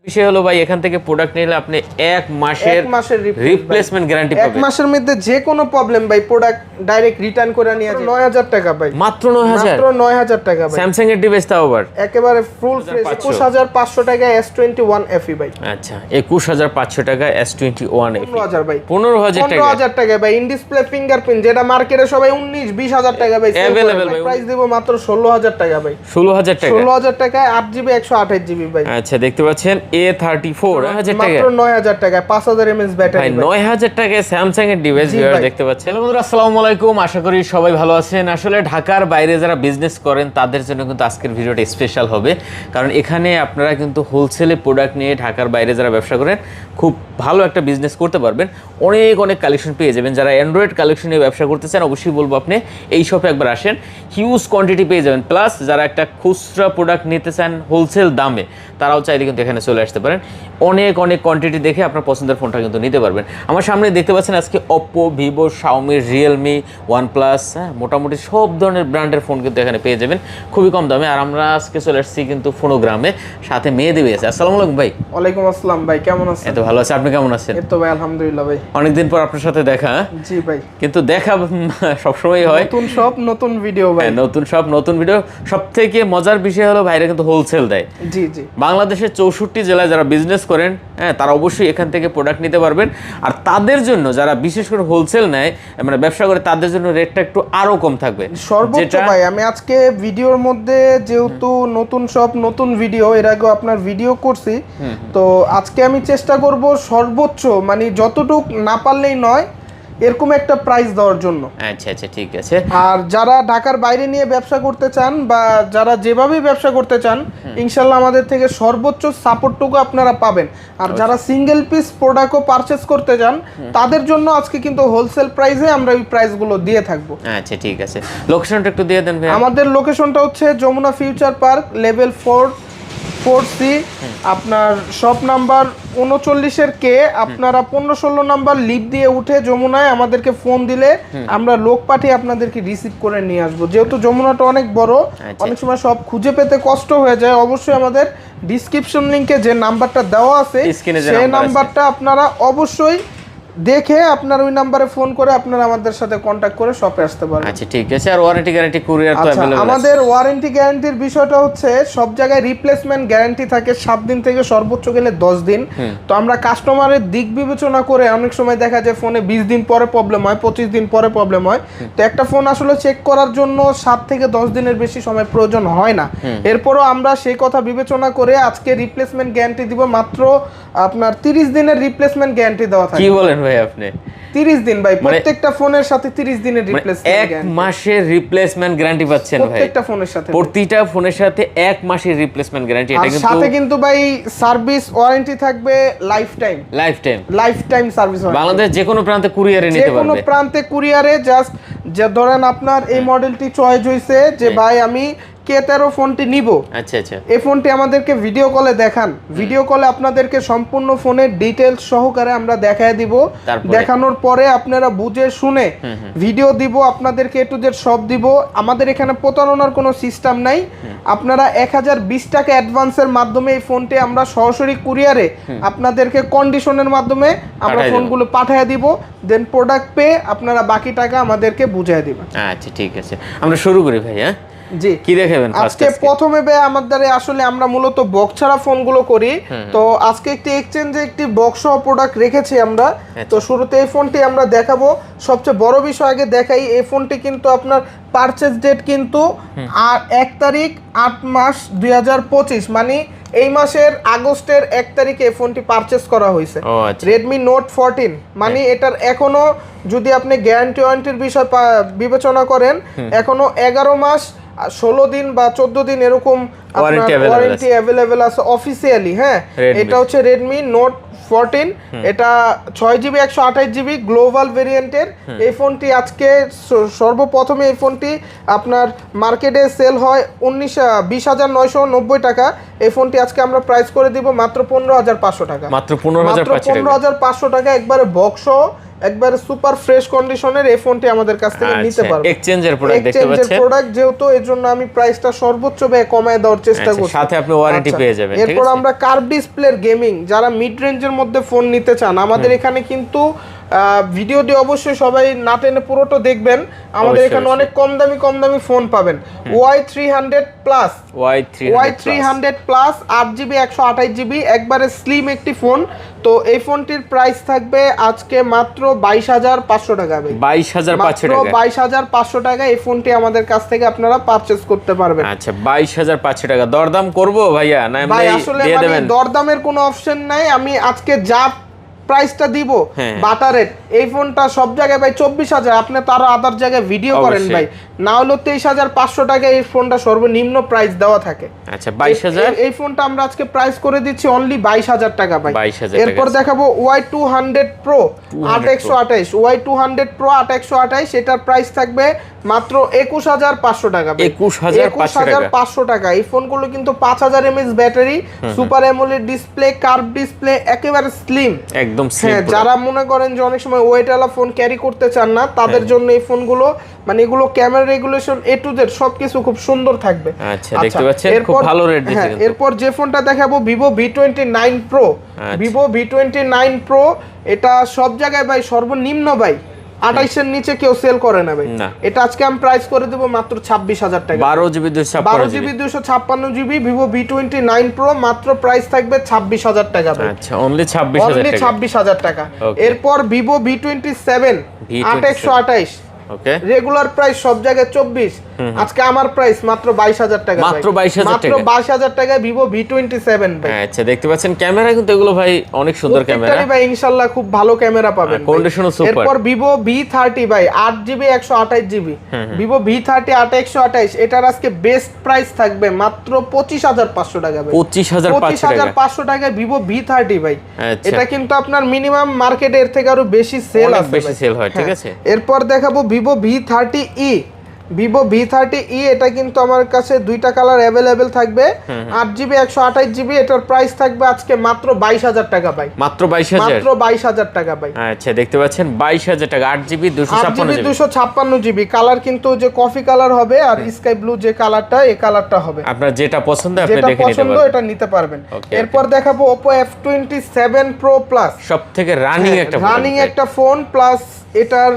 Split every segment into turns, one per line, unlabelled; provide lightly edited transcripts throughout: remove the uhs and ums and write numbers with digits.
বিষয় হলো ভাই এখান থেকে প্রোডাক্ট নিলে আপনি এক মাসের রিপ্লেসমেন্ট গ্যারান্টি পাবেন।
এক মাসের মধ্যে যে কোনো প্রবলেম ভাই প্রোডাক্ট ডাইরেক্ট রিটার্ন করে নিয়ে যাবে। 9000 টাকা ভাই,
মাত্র 9000,
মাত্র 9000 টাকা ভাই।
স্যামসাং এর ডিভাইস তাও আবার
একেবারে ফুল ফ্রেশ 21500 টাকা S21 FE ভাই।
আচ্ছা 21500 টাকা S21 FE
15000 ভাই,
15000
টাকা ভাই। ইন ডিসপ্লে ফিঙ্গারপ্রিন্ট যেটা মার্কেটে সবাই 19-20000 টাকা ভাই
अवेलेबल ভাই,
প্রাইস দেব মাত্র 16000 টাকা ভাই।
16000 টাকা,
16000 টাকায় 8GB 128GB ভাই।
আচ্ছা দেখতে পাচ্ছেন A34 9000 টাকা,
মাত্র 9000 টাকায় 5000 mAh ব্যাটারি
ভাই 9000 টাকায় স্যামসাং এর ডিভাইস ভিউয়ার দেখতে পাচ্ছেন। হ্যালো বন্ধুরা, আসসালামু আলাইকুম, আশা করি সবাই ভালো আছেন। আসলে ঢাকার বাইরে যারা বিজনেস করেন তাদের জন্য কিন্তু আজকের ভিডিওটা স্পেশাল হবে, কারণ এখানে আপনারা কিন্তু হোলসেলে প্রোডাক্ট নিয়ে ঢাকার বাইরে যারা ব্যবসা করেন খুব ভালো একটা বিজনেস করতে পারবেন। অনেক অনেক কালেকশন পেয়ে যাবেন। যারা অ্যান্ড্রয়েড কালেকশন নিয়ে ব্যবসা করতে চান অবশ্যই বলবো আপনি এই শপে একবার আসেন, হিউজ কোয়ান্টিটি পেয়ে যাবেন। প্লাস যারা একটা খুচরা প্রোডাক্ট নিতে চান হোলসেল দামে তারাও চাইলে কিন্তু এখানে চলে আসতে পারেন। অনেক অনেক কোয়ান্টিটি দেখে আপনার পছন্দের ফোনটা কিন্তু নিতে পারবেন। আমার সামনে দেখতে পাচ্ছেন আজকে Oppo, Vivo, Xiaomi, Realme, OnePlus, মোটামুটি সব ধরনের ব্র্যান্ডের ফোন কিন্তু এখানে পেয়ে যাবেন খুবই কম দামে। আর আমরা আজকে চলে আসছি কিন্তু ফোনোগ্রামে, সাথে মেহেদি আছে। আসসালামু আলাইকুম ভাই।
ওয়ালাইকুম আসসালাম ভাই, কেমন আছেন?
এত ভালো আছে, আপনি কেমন আছেন?
এই তো ভাই আলহামদুলিল্লাহ ভাই,
অনেকদিন পর আপনার সাথে দেখা।
জি ভাই,
কিন্তু দেখা সবসময় হয়,
নতুন সব নতুন ভিডিও ভাই,
নতুন সব নতুন ভিডিও। সবথেকে মজার বিষয় হলো ভাইরা কিন্তু হোলসেল দেয়।
জি জি,
বাংলাদেশের 64 জেলায় যারা বিজনেস করেন তারা অবশ্যই এখান থেকে প্রোডাক্ট নিতে পারবেন। আর তাদের জন্য যারা বিশেষ করে হোলসেল নেয় মানে ব্যবসা করে তাদের জন্য রেটটা একটু আরো কম থাকবে
সর্বোচ্চ ভাই। আমি আজকে ভিডিওর মধ্যে যেহেতু নতুন সব নতুন ভিডিও, এর আগে আপনার ভিডিও করছি, তো আজকে আমি চেষ্টা করব সর্বোচ্চ মানে যতটুক না পারলেই নয় এরকম একটা প্রাইস দেওয়ার জন্য।
আচ্ছা আচ্ছা ঠিক আছে।
আর যারা ঢাকার বাইরে নিয়ে ব্যবসা করতে চান বা যারা যেভাবে ব্যবসা করতে চান ইনশাল্লাহ আমাদের থেকে সর্বোচ্চ সাপোর্টটুকু আপনারা পাবেন। আর যারা সিঙ্গেল পিস প্রোডাক্টও পারচেজ করতে চান তাদের জন্য আজকে কিন্তু হোলসেল প্রাইসে আমরা এই প্রাইসগুলো দিয়ে থাকবো।
আচ্ছা ঠিক আছে, লোকেশনটা একটু দিয়ে দেন ভাই।
আমাদের লোকেশনটা হচ্ছে Jamuna future park level 4C, আপনার শপ নাম্বার 39 কে। আপনারা 15-16 নাম্বার লিফট দিয়ে উঠে যমুনায় আমাদেরকে ফোন দিলে আমরা লোক পাঠিয়ে আপনাদেরকে রিসিভ করে নিয়ে আসবো। যেহেতু যমুনাটা অনেক বড়, অনেক সময় সব খুঁজে পেতে কষ্ট হয়ে যায়। অবশ্যই আমাদের ডিসক্রিপশন লিংকে যে নাম্বারটা দেওয়া আছে সেই নাম্বারটা আপনারা অবশ্যই দেখে আপনার ওই নম্বরে ফোন করে আপনারা আমাদের সাথে কন্টাক্ট করে শপে আসতে পারবেন।
আচ্ছা ঠিক আছে। আর ওয়ারেন্টি গ্যারান্টি কুরিয়ার তো अवेलेबल আছে?
আমাদের ওয়ারেন্টি গ্যারান্টির বিষয়টা হচ্ছে সব জায়গায় রিপ্লেসমেন্ট গ্যারান্টি থাকে 7 দিন থেকে সর্বোচ্চ গেলে 10 দিন। তো আমরা কাস্টমারের দিক বিবেচনা করে অনেক সময় দেখা যায় ফোনে 20 দিন পরে প্রবলেম হয়, 25 দিন পরে প্রবলেম হয়। তো একটা ফোন আসলে চেক করার জন্য 7 থেকে 10 দিনের বেশি সময় প্রয়োজন হয় না। এরপরও আমরা সেই কথা বিবেচনা করে আজকে রিপ্লেসমেন্ট গ্যারান্টি দিব মাত্র আপনার 30 দিনের রিপ্লেসমেন্ট গ্যারান্টি দেওয়া থাকে।
কি বলেন ভাই আপনি?
30 দিন ভাই, প্রত্যেকটা ফোনের সাথে 30 দিনের রিপ্লেসমেন্ট
এক মাসের রিপ্লেসমেন্ট গ্যারান্টি পাচ্ছেন ভাই
প্রত্যেকটা ফোনের সাথে।
প্রতিটা ফোনের সাথে এক মাসের রিপ্লেসমেন্ট গ্যারান্টি। এটা কিন্তু
সাথে কিন্তু ভাই সার্ভিস ওয়ারেন্টি থাকবে লাইফ টাইম সার্ভিস।
বাংলাদেশ যে কোনো প্রান্তে কুরিয়ারে নিতে পারবে,
যে কোনো প্রান্তে কুরিয়ারে। জাস্ট যে ধরেন আপনার এই মডেলটি চয়েস হইছে যে ভাই আমি K13 ফোনটি নিব,
আচ্ছা আচ্ছা,
এই ফোনটি আমাদেরকে ভিডিও কলে দেখান। ভিডিও কলে আপনাদেরকে সম্পূর্ণ ফোনের ডিটেইলস সহকারে আমরা দেখায় দিব। দেখানোর পরে আপনারা বুঝে শুনে ভিডিও দিব, আপনাদেরকে A to Z সব দিব। আমাদের এখানে প্রতারণার কোনো সিস্টেম নাই। আপনারা 1020 টাকা অ্যাডভান্সের মাধ্যমে এই ফোনটি আমরা সরাসরি কুরিয়ারে আপনাদেরকে কন্ডিশনের মাধ্যমে আমরা ফোনগুলো পাঠিয়ে দিব। দেন প্রোডাক্ট পেয়ে আপনারা বাকি টাকা আমাদেরকে বুঝিয়ে দিবেন।
আচ্ছা ঠিক আছে, আমরা শুরু করি ভাই। হ্যাঁ
জি,
কি দেখাবেন
আজকে? প্রথমে আমাদের আসলে আমরা মূলত বক্স ছাড়া ফোনগুলো করি, তো আজকে একটি এক্সচেঞ্জে একটি বক্স সহ প্রোডাক্ট রেখেছি আমরা। তো শুরুতে এই ফোনটি আমরা দেখাবো। সবচেয়ে বড় বিষয় আগে দেখাই, এই ফোনটি কিন্তু আপনার পারচেজ ডেট কিন্তু 1 তারিখ 8 মাস 2025, মানে এই মাসের আগস্টের 1 তারিখে এই ফোনটি পারচেজ করা হয়েছে। Redmi Note 14, মানে এটার এখনো যদি আপনি গ্যারান্টি ওয়ারেন্টির বিষয় বিবেচনা করেন এখনো 11 মাস 16 দিন বা 14 দিন এরকম ওয়ারেন্টি অ্যাভেলেবেল আছে অফিসিয়ালি। হ্যাঁ, এটা হচ্ছে Redmi Note 14, এটা 6GB 128GB গ্লোবাল ভেরিয়েন্টের। এই ফোনটি আজকে সর্বপ্রথমে এই ফোনটি আপনার মার্কেটে সেল হয় 20,990 টাকা। এই ফোনটি আজকে আমরা প্রাইস করে দিব মাত্র 15,500 টাকা।
মাত্র 15,500
টাকা একবারে বক্স একবার সুপার ফ্রেশ কন্ডিশনের এই ফোনটি আমাদের কাছ থেকে নিতে পারবেন।
এক্সচেঞ্জের প্রোডাক্ট দেখতে পাচ্ছেন,
এক্সচেঞ্জের প্রোডাক্ট যেহেতু এর জন্য আমি প্রাইসটা সর্বোচ্চ ব্যয় কমায় দেওয়ার চেষ্টা করছি।
সাথে আপনি ওয়ারেন্টি পেয়ে যাবেন।
এরপর আমরা কার্ভ ডিসপ্লের গেমিং, যারা মিড রেঞ্জের মধ্যে ফোন নিতে চান, আমাদের এখানে কিন্তু ভিডিও দিয়ে অবশ্যই সবাই না টেনে পুরোটা দেখবেন। আমাদের এখানে অনেক কম দামি ফোন পাবেন। Y300 plus, Y300 plus 8GB 128GB একবারে স্লিম একটি ফোন। তো এই ফোনটির প্রাইস থাকবে আজকে মাত্র 22,500 টাকা। 22,500 টাকা এই ফোনটি আমাদের কাছ থেকে আপনারা পারচেজ করতে পারবেন।
আচ্ছা 22,500 টাকা দরদাম করব ভাইয়া না
ভাই? আসলে দরদামের কোনো অপশন নাই। আমি আজকে যা প্রাইসটা দিব বাটা রেট, এই ফোনটা সব জায়গায় ভাই 24,000। আপনি তার আদার জায়গায় ভিডিও করেন ভাই, না হলো 23,500 টাকা এই ফোনটা সর্বনিম্ন প্রাইস দেওয়া থাকে।
আচ্ছা 22,000
এই ফোনটা আমরা আজকে প্রাইস করে দিচ্ছি অনলি 22,000 টাকা ভাই।
22,000
এরপর দেখাবো Y200 Pro 8/128, Y200 Pro 8/128, এটার প্রাইস থাকবে মাত্র 21,500 টাকা। 21,500 টাকা। এই ফোনগুলো কিন্তু 5000 mAh battery, super AMOLED display, curve display, একেবারে স্লিম,
একদম স্লিম।
যারা মনে করেন যে অনেক সময় ওয়েটওয়ালা ফোন ক্যারি করতে চান না, তাদের জন্য এই ফোনগুলো, মানে এগুলো camera regulation A to Z সবকিছু খুব সুন্দর থাকবে।
আচ্ছা দেখতে পাচ্ছেন খুব ভালো রেট দিয়েছে কিন্তু।
এরপর যে ফোনটা দেখাবো Vivo V29 Pro, Vivo V29 Pro, এটা সব জায়গায় ভাই সর্বনিম্ন ভাই 28 এর নিচে কেউ সেল করে না ভাই। এটা আজকে আমি প্রাইস করে দেব মাত্র 26,000 টাকা।
12GB
256GB Vivo V29 Pro মাত্র প্রাইস থাকবে 26,000 টাকা ভাই।
আচ্ছা অনলি
26,000 টাকা। এরপর Vivo V27 8/128, ওকে, রেগুলার প্রাইস সব জায়গায় 24, আজকে আমার প্রাইস মাত্র 22,000 টাকা।
মাত্র 22,000
টাকায় Vivo V27 ভাই।
আচ্ছা দেখতে পাচ্ছেন ক্যামেরা কিন্তু এগুলো ভাই অনেক সুন্দর ক্যামেরা
ভাই, ইনশাআল্লাহ খুব ভালো ক্যামেরা পাবেন,
কন্ডিশনও সুপার।
এরপর Vivo V30 ভাই 8GB 128GB, Vivo V30 8/128, এটার আজকে বেস্ট প্রাইস থাকবে মাত্র 25,500 টাকা ভাই। 25,500 টাকায় Vivo V30 ভাই। এটা কিন্তু আপনার মিনিমাম মার্কেটে এর থেকে আরো বেশি সেল আছে,
বেশি সেল হয়, ঠিক আছে।
এরপর দেখাবো Vivo V30e, Vivo V30e, এটা কিন্তু আমার কাছে দুইটা কালার अवेलेबल থাকবে, 8GB 128GB, এটার প্রাইস থাকবে আজকে মাত্র 22,000 টাকা ভাই।
মাত্র 22,000
টাকা ভাই।
আচ্ছা দেখতে পাচ্ছেন 22,000 টাকা, 8GB
256GB কালার, কিন্তু যে কফি কালার হবে আর স্কাই ব্লু যে কালারটা, এই কালারটা হবে।
আপনার যেটা পছন্দ আপনি দেখে নিতে পারবেন,
এটা নিতে পারবেন। এরপর দেখাবো Oppo F27 Pro Plus,
সবথেকে রানিং একটা
ফোন, প্লাস এটার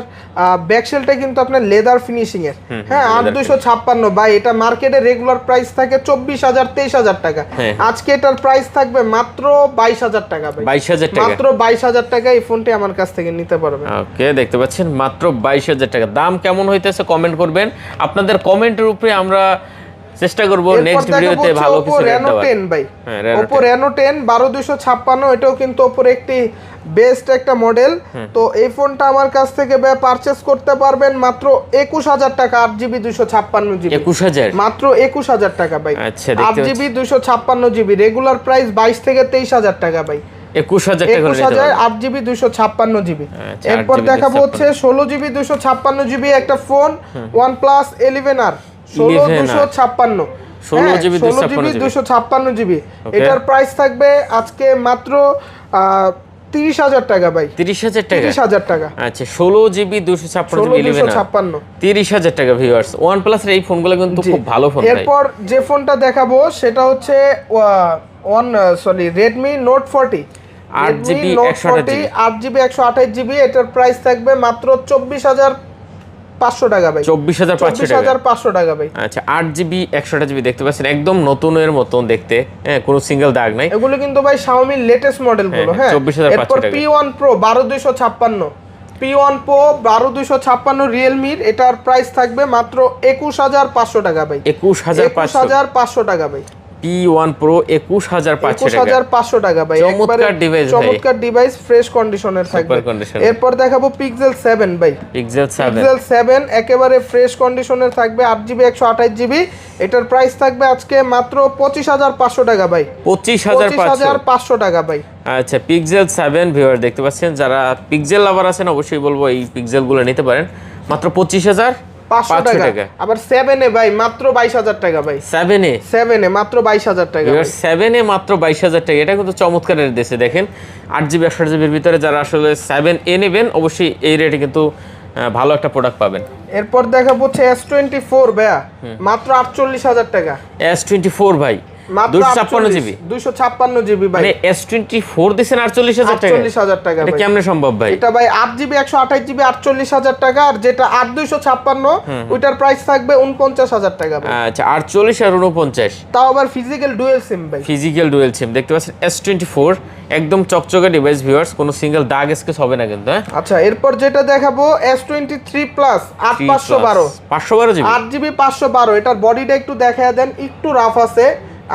ব্যাকশেলটা কিন্তু আপনার লেদার ফিনিশিং এর। হ্যাঁ 8256 ভাই, এটা মার্কেটে রেগুলার প্রাইস থাকে 24,000 23,000 টাকা। আজকে এটার প্রাইস থাকবে মাত্র 22,000 টাকা ভাই।
22,000 টাকা,
মাত্র 22,000 টাকা এই ফোনটি আমার কাছ থেকে নিতে পারবেন।
ওকে দেখতে পাচ্ছেন মাত্র 22,000 টাকা। দাম কেমন হইতেছে কমেন্ট করবেন, আপনাদের কমেন্টের উপরে আমরা চেষ্টা করব নেক্সট ভিডিওতে ভালো কিছু রেট দেওয়ার।
ভাই Oppo Reno 10 12256, এটাও কিন্তু Oppo একটি বেস্ট একটা মডেল। তো এই ফোনটা আমার কাছ থেকে পারচেজ করতে পারবেন মাত্র 21,000 টাকা, 8GB 256GB।
21,000
মাত্র 21,000 টাকা ভাই।
আচ্ছা
8GB 256GB, রেগুলার প্রাইস 22 থেকে 23,000 টাকা ভাই।
21,000 টাকা,
8GB 256GB। এরপর দেখাবো হচ্ছে 16GB 256GB একটা phone, OnePlus 11R 16GB 256GB, এটার প্রাইস থাকবে আজকে মাত্র 30,000 টাকা ভাই। 30,000 টাকা।
আচ্ছা 16GB 256 30,000 টাকা ভিউয়ার্স। OnePlus এর এই ফোনগুলো কিন্তু খুব ভালো ফোন।
এরপর যে ফোনটা দেখাবো সেটা হচ্ছে Redmi Note 40 8GB 128GB, এটার প্রাইস থাকবে মাত্র 24,500 টাকা ভাই। 24,500 টাকা ভাই।
আচ্ছা 8GB 128GB দেখতে পাচ্ছেন, একদম নতুনের মতন দেখতে, হ্যাঁ কোনো সিঙ্গেল দাগ নাই।
এগুলো কিন্তু ভাই Xiaomi লেটেস্ট মডেল গুলো। হ্যাঁ
24,500 টাকা।
P1 Pro 12256, P1 Pro 12256 Realme, এটার প্রাইস থাকবে মাত্র 21,500 টাকা ভাই। 21,500 টাকা ভাই।
P1 Pro 21,500
টাকা ভাই। চমৎকার ডিভাইস, ফ্রেশ কন্ডিশনের থাকবে। এরপর দেখাবো Pixel 7 ভাই। Pixel 7 একেবারে ফ্রেশ কন্ডিশনের থাকবে, 8GB 128GB, এটার প্রাইস থাকবে আজকে মাত্র 25,500 টাকা ভাই। 25,500 টাকা ভাই।
আচ্ছা Pixel 7 ভিউয়ার দেখতে পাচ্ছেন, যারা পিক্সেল লাভার আছেন অবশ্যই বলবো এই পিক্সেল গুলো নিতে পারেন, মাত্র 25,000
500 টাকা। আবার 7 এ ভাই মাত্র 22000 টাকা ভাই। 7 এ মাত্র 22000 টাকা।
7 এ মাত্র 22000 টাকা, এটা কিন্তু চমৎকার রেট দিয়েছে। দেখেন 8GB 128GB এর ভিতরে যারা আসলে 7A নেবেন অবশ্যই এই রেটে কিন্তু ভালো একটা প্রোডাক্ট পাবেন।
এরপর দেখাবো হচ্ছে S24 ভাইয়া, মাত্র 48000 টাকা।
S24 ভাই
মাত্র
256GB
256GB ভাই।
মানে S24 দিছেন 48000 টাকা।
48000 টাকা
এটা
ভাই।
কেমনে সম্ভব ভাই?
এটা ভাই 8GB 128GB 48000 টাকা, আর যেটা 8256 ওইটার প্রাইস থাকবে 49000 টাকা ভাই।
আচ্ছা 48 আর 49,
তাও আবার ফিজিক্যাল ডুয়াল সিম ভাই।
ফিজিক্যাল ডুয়াল সিম দেখতে পাচ্ছেন। S24 একদম চকচকে ডিভাইস ভিউয়ার্স, কোনো সিঙ্গেল দাগ স্কেচ হবে না কিন্তু। হ্যাঁ
আচ্ছা এরপর যেটা দেখাবো S23 প্লাস 8512
512GB
8GB 512। এটার বডিটা একটু দেখায় দেন, একটু রাফ আছে,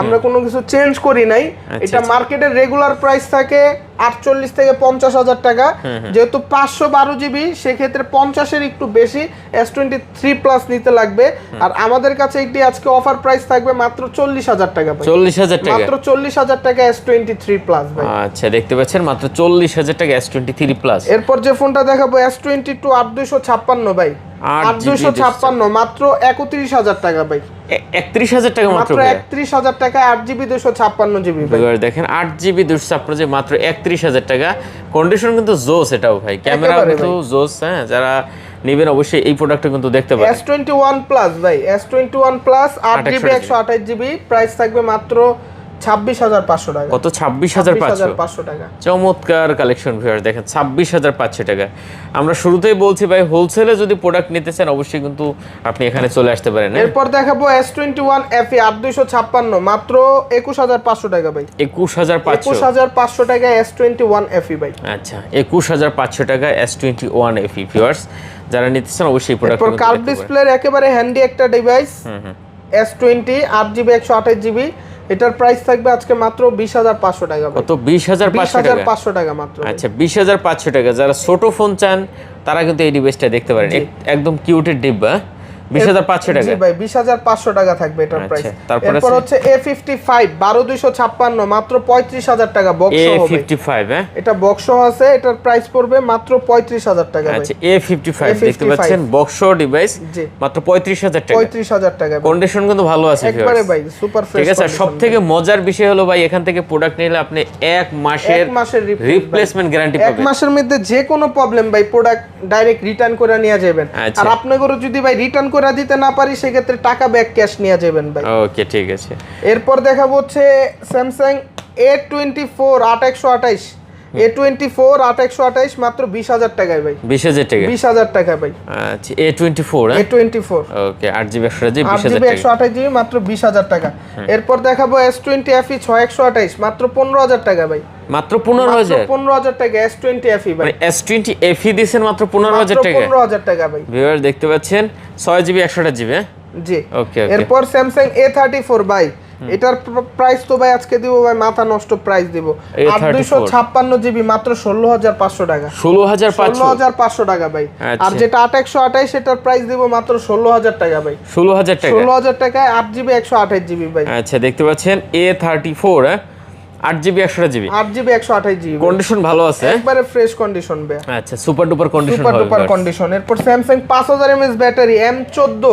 আমরা কোনো কিছু চেঞ্জ করি নাই। এটা মার্কেটের রেগুলার প্রাইস থাকে 48 থেকে 50000 টাকা, যেহেতু 512GB সেক্ষেত্রে 50-এর একটু বেশি S23 প্লাস নিতে লাগবে। আর আমাদের কাছে একটি আজকে অফার প্রাইস থাকবে মাত্র 40000 টাকা ভাই।
40000 টাকা,
মাত্র 40000 টাকা S23 প্লাস ভাই।
আচ্ছা দেখতে পাচ্ছেন মাত্র 40000 টাকা S23 প্লাস।
এরপর যে ফোনটা দেখাবো S22 8256 ভাই, 8256 মাত্র 31000 টাকা ভাই।
31000 টাকা মাত্র
31000 টাকা 8GB 256GB ভাই।
দেখেন 8GB 256 মাত্র 31000 টাকা। কন্ডিশন কিন্তু জোস এটাও ভাই, ক্যামেরা কিন্তু জোস। হ্যাঁ যারা নেবেন অবশ্যই এই প্রোডাক্টটা কিন্তু দেখতে পারেন।
S21 প্লাস ভাই, S21 plus 8GB 128GB price থাকবে মাত্র 26500 টাকা।
কত? 26500
টাকা।
চমৎকার কালেকশন ভিউয়ার, দেখেন 26500 টাকা। আমরা শুরুতেই বলছি ভাই, হোলসেলে যদি প্রোডাক্ট নিতে চান অবশ্যই কিন্তু আপনি এখানে চলে আসতে পারেন।
এরপর দেখাবো S21 FE 8256 মাত্র 21500 টাকা ভাই। 21500 টাকা S21 FE ভাই।
আচ্ছা 21500 টাকা S21 FE ভিউয়ার্স, যারা নিতে চান অবশ্যই প্রোডাক্ট।
এরপর কার্ভ ডিসপ্লের একেবারে হ্যান্ডি একটা ডিভাইস S20 8GB 128GB, এটার প্রাইস থাকবে আজকে মাত্র 20500 টাকা।
কত? 20500
টাকা মাত্র।
আচ্ছা 20500 টাকা। যারা ছোট ফোন চান তারা কিন্তু এই ডিভাইসটা দেখতে পারেন, একদম কিউটের ডিব্বা। 20500 টাকা।
জি ভাই 20500 টাকা থাকবে এটার প্রাইস। এরপর হচ্ছে A55 12256 মাত্র 35000 টাকা বক্স সহ।
A55 হ্যাঁ
এটা বক্স সহ আছে, এটার প্রাইস পড়বে মাত্র 35000 টাকা ভাই।
আচ্ছা A55 দেখতে পাচ্ছেন বক্স সহ ডিভাইস, মাত্র 35000 টাকা।
35000 টাকা।
কন্ডিশন কিন্তু ভালো আছে
একবারে ভাই সুপার ফ্রেশ।
ঠিক আছে, সবথেকে মজার বিষয় হলো ভাই এখান থেকে প্রোডাক্ট নিলে আপনি 1 মাসের রিপ্লেসমেন্ট গ্যারান্টি পাবেন।
1 মাসের মধ্যে যে কোনো প্রবলেম ভাই প্রোডাক্ট ডাইরেক্ট রিটার্ন করে নিয়ে যাবেন। আর আপনাদের যদি ভাই রিটার্ন করে দিতে না পারি সেক্ষেত্রে টাকা ব্যাক ক্যাশ নিয়ে যাবেন ভাই।
ওকে ঠিক আছে।
এরপর দেখাবো হচ্ছে Samsung A24 8128 A24 8128 মাত্র 20000 টাকায় ভাই।
20000 টাকা।
20000 টাকা ভাই।
আচ্ছা A24
A24
ওকে 8GB 128GB
128GB মাত্র 20000 টাকা। এরপর দেখাবো S20 FE 6128 মাত্র 15000 টাকা ভাই।
মাত্র 15000
টাকা S20 FE ভাই।
মানে S20 FE দিবেন মাত্র 15000 টাকা।
15000 টাকা ভাই।
ভিউয়ার দেখতে পাচ্ছেন 6GB 128GB।
জি
ওকে।
এরপর Samsung A34 ভাই, এটার প্রাইস তো ভাই আজকে দিব ভাই মাথা নষ্ট প্রাইস দিব। 8256GB মাত্র 16500 টাকা। 16500 টাকা ভাই। আর যেটা 8128 এটার প্রাইস দিব মাত্র 16000 টাকা ভাই।
16000 টাকা।
16000 টাকায় 8GB 128GB ভাই।
আচ্ছা দেখতে পাচ্ছেন A34 8GB 128GB
8GB 128GB।
Condition ভালো আছে,
একবারে ফ্রেশ কন্ডিশন বে।
আচ্ছা সুপার ডুপার কন্ডিশন হবে।
Super duper condition. এরপর Samsung 5000 mAh ব্যাটারি M14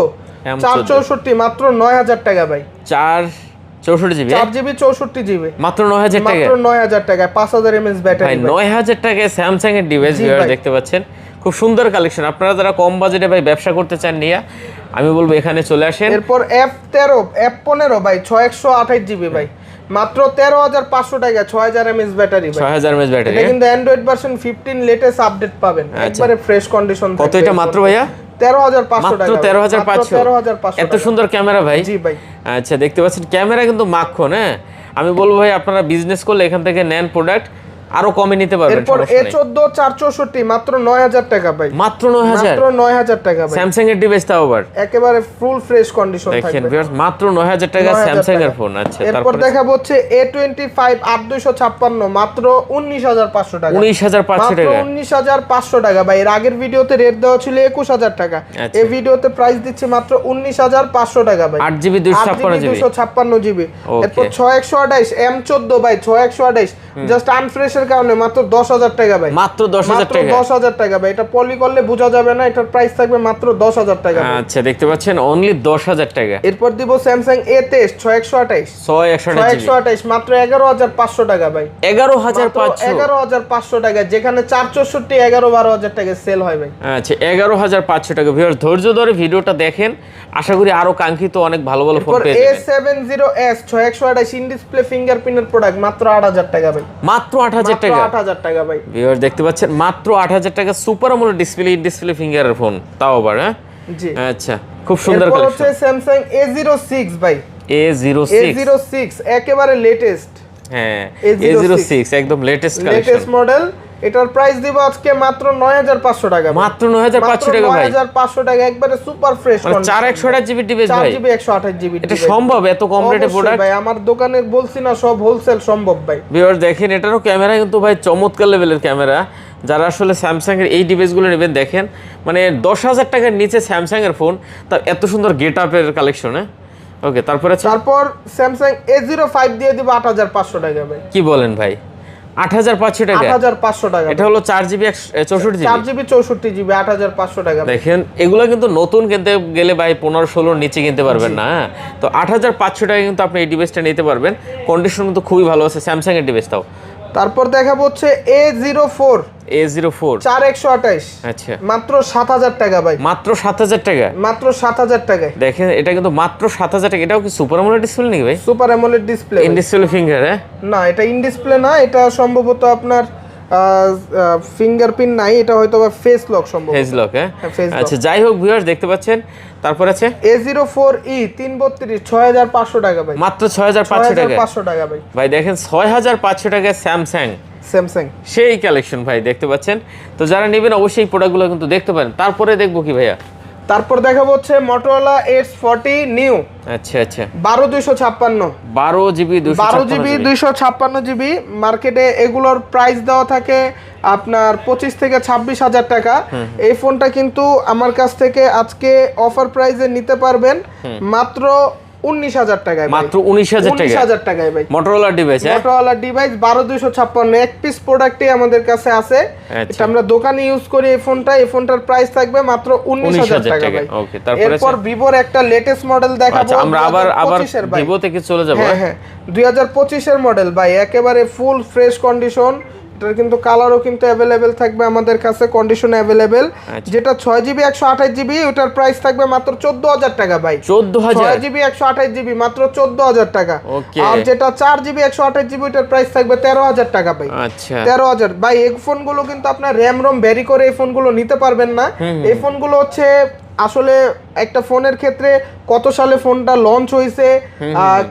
464 মাত্র 9000 টাকা ভাই।
464GB
4GB 64GB
মাত্র 9000 টাকা।
মাত্র 9000 টাকা 5000 mAh ব্যাটারি
ভাই। 9000 টাকায় স্যামসাং এর ডিভাইস ভিউয়ার দেখতে পাচ্ছেন, খুব সুন্দর কালেকশন। আপনারা যারা কম বাজেটে ভাই ব্যবসা করতে চান নিয়া, আমি বলবো এখানে চলে আসেন।
এরপর F15 ভাই 628GB ভাই মাত্র 13500 টাকা 6000 mAh ব্যাটারি ভাই।
6000 mAh ব্যাটারি।
এটা কিন্তু অ্যান্ড্রয়েড ভার্সন 15 লেটেস্ট আপডেট পাবেন, একবারে ফ্রেশ কন্ডিশন থাকবে।
কত এটা মাত্র ভাইয়া?
13500 টাকা।
মাত্র 13500। এত সুন্দর ক্যামেরা ভাই।
জি ভাই।
আচ্ছা দেখতে পাচ্ছেন ক্যামেরা কিন্তু মাখন। হ্যাঁ আমি বলবো ভাই আপনারা বিজনেস করলে এখান থেকে নেন প্রোডাক্ট, আরো কমে নিতে পারবেন।
এরপর A14 464 মাত্র 9000 টাকা ভাই।
মাত্র 9000
টাকা ভাই।
স্যামসাং এর ডিভাইস তাও আবার
একেবারে ফুল ফ্রেশ কন্ডিশন থাকবে।
দেখেন ভিউয়ার্স মাত্র 9000 টাকা স্যামসাং এর ফোন। আচ্ছা
এরপর দেখাবো হচ্ছে A25 8256 মাত্র 19500 টাকা।
19500 টাকা।
19500 টাকা ভাই। এর আগের ভিডিওতে রেট দেওয়া ছিল 21000 টাকা, এই ভিডিওতে প্রাইস দিচ্ছে মাত্র 19500 টাকা ভাই।
8GB 256GB।
এরপর 6128 M14 ভাই 6128 জাস্ট আনফ্রেশের গ্লাসের কারণে মাত্র 10,000 টাকা ভাই,
মাত্র 10,000 টাকা,
10,000 টাকা ভাই। এটা পলি করলে বোঝা যাবে না, এটার প্রাইস থাকবে মাত্র 10,000 টাকা।
আচ্ছা দেখতে পাচ্ছেন অনলি 10,000 টাকা।
এরপর দিব স্যামসাং A23 6128 মাত্র 11,500 টাকা ভাই,
11,500
টাকা, যেখানে 464 11-12,000 টাকা সেল হয় ভাই।
আচ্ছা 11,500 টাকা। ভিউয়ার্স ধৈর্য ধরে ভিডিওটা দেখেন, আশা করি আরো কাঙ্ক্ষিত অনেক ভালো ভালো ফোন পেয়ে যাবেন।
A70s 6128 ইন ডিসপ্লে ফিঙ্গারপ্রিন্টের প্রোডাক্ট মাত্র 8,000 টাকা ভাই,
মাত্র 8,000 টাকা,
8,000 টাকা ভাই।
ভিউয়ার্স দেখতে পাচ্ছেন মাত্র 8,000 টাকা সুপার আমোলেড ডিসপ্লে ফিঙ্গারের ফোন, তাও আবার হ্যাঁ
জি।
আচ্ছা খুব সুন্দর
এরপর
কালেকশন।
হচ্ছে স্যামসাং A06 ভাই, A06 একেবারে লেটেস্ট,
হ্যাঁ A06 একদম লেটেস্ট
মডেল। এটার প্রাইস দিব আজকে মাত্র 9,500 টাকা,
মাত্র 9,500 টাকা ভাই,
9,500 টাকা, একবারে সুপার ফ্রেশ কন্ডিশন,
4 128 ডিভাইস ভাই,
4GB 128GB।
এটা সম্ভব এত কম রেটে প্রোডাক্ট
ভাই? আমার দোকানে বলছি না সব হোলসেল সম্ভব ভাই।
ভিউয়ার্স দেখেন এটারও ক্যামেরা কিন্তু ভাই চমৎকার লেভেলের ক্যামেরা। যারা আসলে স্যামসাং এর এই ডিভাইসগুলো নেবেন দেখেন, মানে 10,000 টাকার নিচে স্যামসাং এর ফোন, তার এত সুন্দর গেট আপের কালেকশন। ওকে তারপর
স্যামসাং A05 দিয়ে দিব 8,500 টাকা ভাই।
কি বলেন ভাই, 8,500 টাকা,
8,500 টাকা।
এটা হলো 4GB 64GB,
4GB 64GB 8,500 টাকা।
দেখেন এগুলো কিন্তু নতুন কিনতে গেলে ভাই 15-16 নিচে কিনতে পারবেন না। তো 8,500 টাকা কিন্তু আপনি এই ডিভাইসটা নিতে পারবেন, কন্ডিশন কিন্তু খুবই ভালো আছে স্যামসাং এর ডিভাইসটাও।
তারপর দেখাবো হচ্ছে A04 4128,
আচ্ছা
মাত্র 7,000 টাকা ভাই,
মাত্র 7,000 টাকা,
মাত্র 7,000 টাকায়।
দেখেন এটা কিন্তু মাত্র 7,000 টাকা। এটাও কি সুপার আমোলেড ডিসপ্লে নাকি ভাই?
Super AMOLED display,
in display finger?
না এটা ইন ডিসপ্লে না, এটা সম্ভবত আপনার ফিঙ্গারপ্রিন্ট নাই, এটা হয়তো বা ফেস লক সম্ভবত,
ফেস লক। হ্যাঁ
face lock।
আচ্ছা যাই হোক ভিউয়ার্স দেখতে পাচ্ছেন। তারপর আছে
A04e 332 6,500 টাকা ভাই,
মাত্র 6,500 টাকা,
500 টাকা ভাই।
ভাই দেখেন 6,500 টাকায় স্যামসাং সেই কালেকশন ভাই দেখতে পাচ্ছেন। তো যারা নেবেন অবশ্যই এই প্রোডাক্টগুলো কিন্তু দেখতে পারেন। তারপরে দেখবো কি ভাইয়া?
তারপর দেখাবো হচ্ছে Motorola X40 নিউ।
আচ্ছা আচ্ছা
12/256,
12GB
256GB। মার্কেটে এগুলোর প্রাইস দেওয়া থাকে আপনার 25 থেকে 26,000 টাকা। এই ফোনটা কিন্তু আমার কাছ থেকে আজকে অফার প্রাইসে নিতে পারবেন মাত্র 19,000 টাকায়,
মাত্র 19,000
টাকায় ভাই।
Motorola ডিভাইস,
Motorola ডিভাইস 12/256 এক পিস প্রোডাক্টই আমাদের কাছে আছে, এটা আমরা দোকানে ইউজ করি। এই ফোনটার প্রাইস থাকবে মাত্র 19,000 টাকা ভাই।
ওকে তারপরে
এরপর ভিভোর একটা লেটেস্ট মডেল দেখাবো।
আচ্ছা আমরা আবার ভিভো থেকে চলে যাব।
হ্যাঁ 2025 এর মডেল ভাই, একেবারে ফুল ফ্রেশ কন্ডিশন। এটার কিন্তু কালারও কিন্তু अवेलेबल থাকবে আমাদের কাছে, কন্ডিশন अवेलेबल। যেটা 6GB 128GB ওটার প্রাইস থাকবে মাত্র 14,000 টাকা ভাই,
14,000,
6GB 128GB মাত্র 14,000 টাকা।
ওকে
আর যেটা 4GB 128GB ওটার প্রাইস থাকবে 13,000 টাকা ভাই।
আচ্ছা
13,000 ভাই। এই ফোনগুলো কিন্তু আপনার র‍্যাম রম ভ্যারি করে এই ফোনগুলো নিতে পারবেন না। এই ফোনগুলো হচ্ছে আসলে একটা ফোনের ক্ষেত্রে কত সালে ফোনটা লঞ্চ হয়েছে,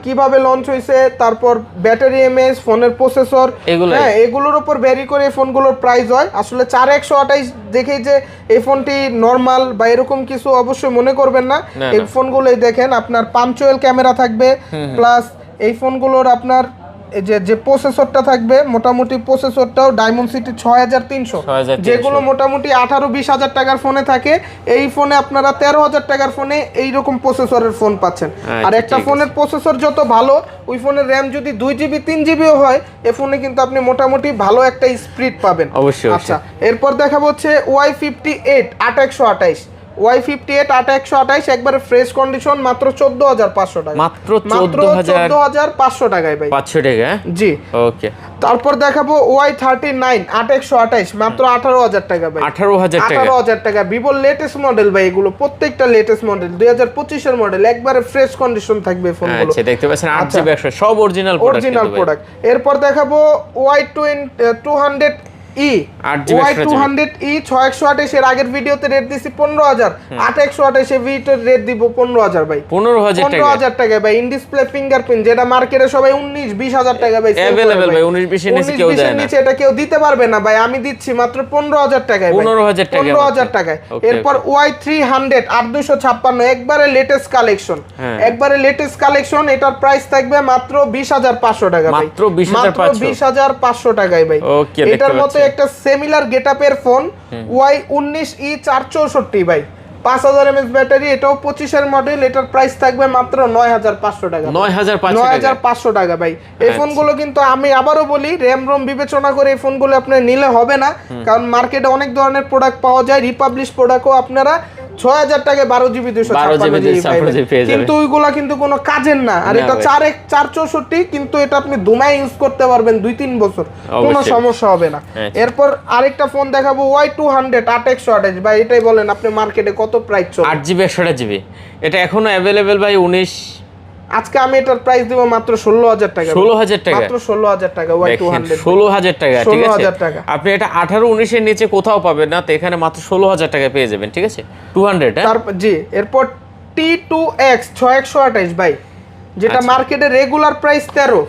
কিভাবে লঞ্চ হয়েছে, তারপর ব্যাটারি এমএএইচ, ফোনের প্রসেসর, হ্যাঁ এগুলোর উপর ভ্যারি করে এই ফোনগুলোর প্রাইস হয়। আসলে 4128 দেখেই যে এই ফোনটি নরমাল বা এরকম কিছু অবশ্যই মনে করবেন না। এই ফোনগুলোই দেখেন আপনার পাঞ্চুয়াল ক্যামেরা থাকবে, প্লাস এই ফোনগুলোর আপনার যে প্রসেসরটা থাকবে, মোটামুটি প্রসেসরটাও ডায়মন্ডসিটি 6300, যেগুলো মোটামুটি 18-20 হাজার টাকার ফোনে থাকে। এই ফোনে আপনারা 13,000 টাকার ফোনে এইরকম প্রসেসরের ফোন পাচ্ছেন। আর একটা ফোনের প্রসেসর যত ভালো, ওই ফোনের র্যাম যদি 2GB 3GBও হয়, এই ফোনে কিন্তু আপনি মোটামুটি ভালো একটা স্পিড পাবেন
অবশ্যই।
আচ্ছা এরপর দেখাবো হচ্ছে Y58 8128, Y58 8128 একবারে ফ্রেশ কন্ডিশন, মাত্র 14,500 টাকা,
মাত্র 14,500
টাকায় ভাই,
500 টাকা
জি।
ওকে
তারপর দেখাবো Y39 8128 মাত্র 18,000 টাকা ভাই, 18,000 টাকা। ভিভোর লেটেস্ট মডেল ভাই, এগুলো প্রত্যেকটা লেটেস্ট মডেল, 2025 এর মডেল, একবারে ফ্রেশ কন্ডিশন থাকবে ফোনগুলো।
আচ্ছা দেখতে পাচ্ছেন 8GB 100 সব অরিজিনাল
প্রোডাক্ট। এরপর দেখাবো Y200 Y200E 6128 এর আগের ভিডিওতে রেট দিছি 15,000, 8128 এর ভিডিওতে রেট দিব 15,000 ভাই, 15,000 টাকা ভাই। ইন ডিসপ্লে ফিঙ্গারপ্রিন্ট, যেটা মার্কেটে সবাই 19-20 হাজার টাকা ভাই
अवेलेबल ভাই, 19-20 এর নিচে কেউ দেয় না,
এটা কেউ দিতে পারবে না ভাই। আমি দিচ্ছি মাত্র 15,000 টাকায়,
15,000
টাকায়। এরপর Y300 8256 একবারে লেটেস্ট কালেকশন, একবারে লেটেস্ট কালেকশন। এটার প্রাইস থাকবে মাত্র 20,500 টাকা ভাই,
মাত্র
20,500 টাকায় ভাই। এটার মতো একটা সিমিলার গেটআপের ফোন Y19E 464 ভাই, 5000 mAh ব্যাটারি, এটাও 25 এর মডেল, এটার প্রাইস থাকবে মাত্র 9500 টাকা। 9500 টাকা ভাই। এই ফোনগুলো কিন্তু আমি আবারও বলি, র‍্যাম রোম বিবেচনা করে এই ফোনগুলো আপনি নিলে হবে না, কারণ মার্কেটে অনেক ধরনের প্রোডাক্ট পাওয়া যায়, রিপাবলিশ প্রোডাক্টও আপনারা 6000 টাকায় 12GB 256GB, কিন্তু ওইগুলা কিন্তু কোনো কাজের না। আর এটা 464, কিন্তু এটা আপনি দুমায় ইউজ করতে পারবেন 2-3 বছর, কোনো সমস্যা হবে না। এরপর আরেকটা ফোন দেখাবো Y200 8128 ভাই, এটাই বলেন আপনি মার্কেটে কত প্রাইস চলে?
8GB 128GB, এটা এখনো अवेलेबल ভাই 19।
আজকে আমি এটার প্রাইস দিব মাত্র 16000 টাকা।
16000 টাকা,
মাত্র 16000 টাকা Y200,
16000 টাকা, ঠিক আছে?
16000 টাকা।
আপনি এটা 18 19 এর নিচে কোথাও পাবেন না, তো এখানে মাত্র 16000 টাকায় পেয়ে যাবেন, ঠিক আছে? 200।
তারপর জি, এরপর T2X 6128 ভাই, যেটা মার্কেটে রেগুলার প্রাইস 13,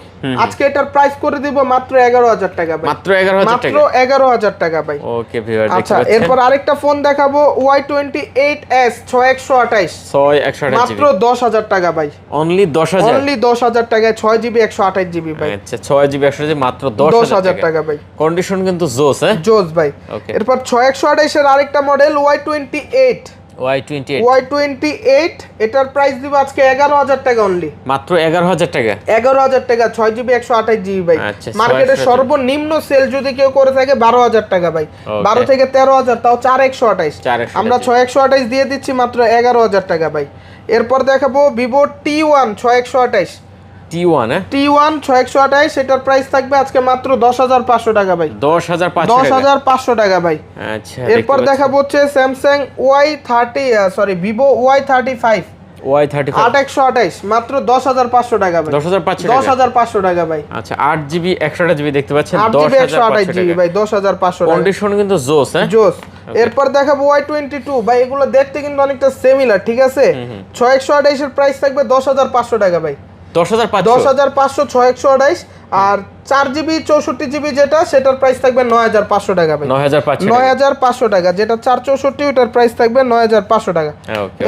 আজকে এটার প্রাইস করে দিব মাত্র 11000 টাকা ভাই।
মাত্র 11000 টাকা,
মাত্র 11000 টাকা ভাই।
ওকে ভিউয়ার,
আচ্ছা, এরপর আরেকটা ফোন দেখাবো Y28S 6128 মাত্র 10000 টাকা ভাই।
অনলি 10000,
অনলি 10000 টাকায় 6GB 128GB ভাই।
আচ্ছা, 6GB 128GB মাত্র 10000
টাকা ভাই।
কন্ডিশন কিন্তু জোস, হ্যাঁ
জোস ভাই। এরপর 6128 এর আরেকটা মডেল Y28, এটার প্রাইস দিব আজকে 11000 টাকা অনলি,
মাত্র 11000 টাকা।
11000 টাকা, 6GB 128GB ভাই। মার্কেটে সর্বনিম্ন সেল যদি কেউ করে থাকে 12000 টাকা ভাই, 12 থেকে 13000, তাও 4128। আমরা 6128 দিয়ে দিচ্ছি মাত্র 11000 টাকা ভাই। এরপর দেখাবো Vivo T1 6128,
T1
T1 6128, এটার প্রাইস থাকবে আজকে মাত্র 10500 টাকা ভাই। 10500 টাকা ভাই।
আচ্ছা,
এরপর দেখাবো হচ্ছে Samsung Vivo Y35 8128, মাত্র 10500 টাকা ভাই। 10500 টাকা ভাই।
আচ্ছা, 8GB 128GB দেখতে পাচ্ছেন,
8GB 128GB ভাই, 10500 টাকা।
কন্ডিশন কিন্তু জোস, হ্যাঁ
জোস। এরপর দেখাবো Y22 ভাই, এগুলো দেখতে কিন্তু অনেকটা সিমিলার, ঠিক আছে? 6128 এর প্রাইস থাকবে 10500 টাকা ভাই। 10500 6128, আর 4GB 64GB যেটা, সেটার প্রাইস থাকবে 9500 টাকা ভাই। 9500 টাকা, যেটা 464, ওটার প্রাইস থাকবে 9500 টাকা।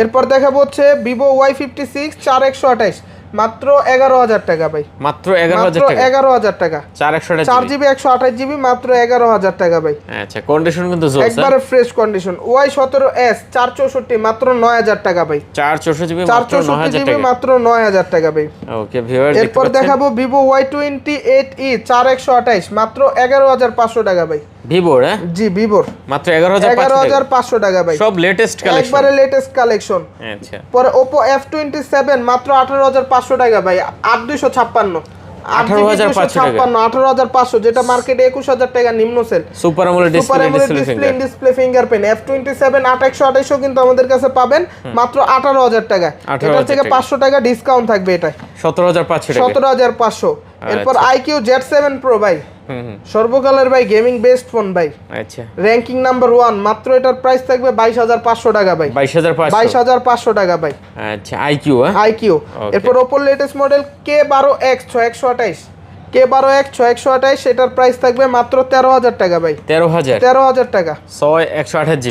এরপর দেখাবো হচ্ছে Vivo Y56 4128, মাত্র 11000 টাকা ভাই। মাত্র 11000 টাকা, 4GB 128GB, মাত্র 11000 টাকা ভাই।
আচ্ছা, কন্ডিশন কিন্তু জোস,
একবারে ফ্রেশ কন্ডিশন। Y17S 464, মাত্র 9000 টাকা ভাই।
464GB
মাত্র 9000 টাকা ভাই।
ওকে ভিউয়ার্স,
এরপর দেখাবো Vivo Y28E 4128, মাত্র 11500 টাকা ভাই।
ভিভোর, হ্যাঁ
জি, ভিভোর মাত্র 11500 টাকা ভাই।
সব লেটেস্ট কালেকশন,
একবারে লেটেস্ট কালেকশন।
আচ্ছা,
পরে Oppo F27 মাত্র 18500 টাকা ভাই। 8256, 18500, যেটা মার্কেটে 21000 টাকা নিম্ন sale.
Super AMOLED
display fingerprint F27 8128 কিন্তু আমাদের কাছে পাবেন মাত্র 18000 টাকা। এটা থেকে 500 টাকা ডিসকাউন্ট থাকবে, এটা 17500। এরপর IQ Z7 Pro ভাই, সর্বকালের ভাই গেমিং বেস্ট ফোন ভাই।
আচ্ছা,
র‍্যাঙ্কিং নাম্বার 1, মাত্র এটার প্রাইস থাকবে 22500 টাকা ভাই। 22500 টাকা ভাই।
আচ্ছা, IQ।
এরপর Oppo latest model K12X 6128, K12X 6128, এটার প্রাইস থাকবে মাত্র 13000 টাকা ভাই। 13000 টাকা,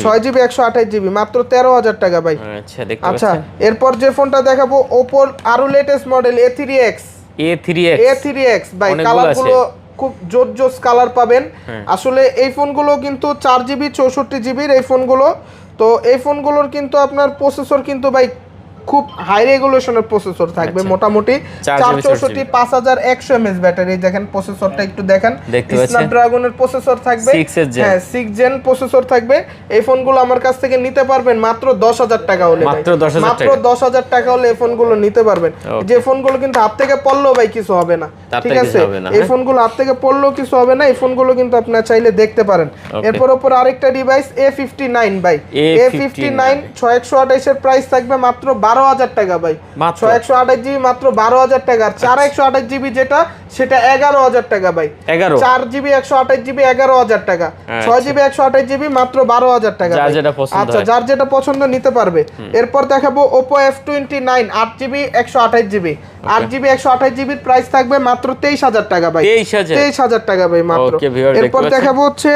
6GB 128GB, মাত্র 13000 টাকা ভাই।
আচ্ছা, দেখতে পাচ্ছেন।
আচ্ছা, এরপর যে ফোনটা দেখাবো Oppo আরো লেটেস্ট মডেল A3X ভাই, কালারগুলো খুব জোস কালার পাবেন। আসলে এই ফোনগুলো কিন্তু 4GB 64GB এই ফোনগুলো, তো এই ফোনগুলোর কিন্তু আপনার প্রসেসর কিন্তু ভাই খুব হাই রেগুলেশনের প্রসেসর থাকবে। মোটামুটি 464 5100 mAh ব্যাটারি। দেখেন প্রসেসরটা একটু দেখেন, স্ন্যাপড্রাগনের প্রসেসর থাকবে, হ্যাঁ 6 জেন প্রসেসর থাকবে। এই ফোনগুলো আমার কাছ থেকে নিতে পারবেন মাত্র 10000 টাকা হলে, মাত্র 10000 টাকা হলে এই ফোনগুলো নিতে পারবেন। যে ফোনগুলো কিন্তু হাত থেকে পড়লেও ভাই কিছু হবে না, ঠিক আছে? এই ফোনগুলো হাত থেকে পড়লেও কিছু হবে না, এই ফোনগুলো কিন্তু আপনারা চাইলে দেখতে পারেন। এরপর ওপর আরেকটা ডিভাইস A59 ভাই, A59 6128 এর প্রাইস থাকবে মাত্র 12000 টাকা ভাই। 6128GB মাত্র 12000 টাকা। 4128GB যেটা, সেটা 11000 টাকা ভাই। 4GB 128GB 11000 টাকা। 6GB 128GB মাত্র 12000 টাকা। আচ্ছা, যার যেটা পছন্দ নিতে পারবে। এরপর দেখাবো Oppo F29 8GB 128GB, 8GB 128GB price থাকবে মাত্র 23000 টাকা ভাই। 23000 টাকা ভাই মাত্র। এরপর দেখাবো হচ্ছে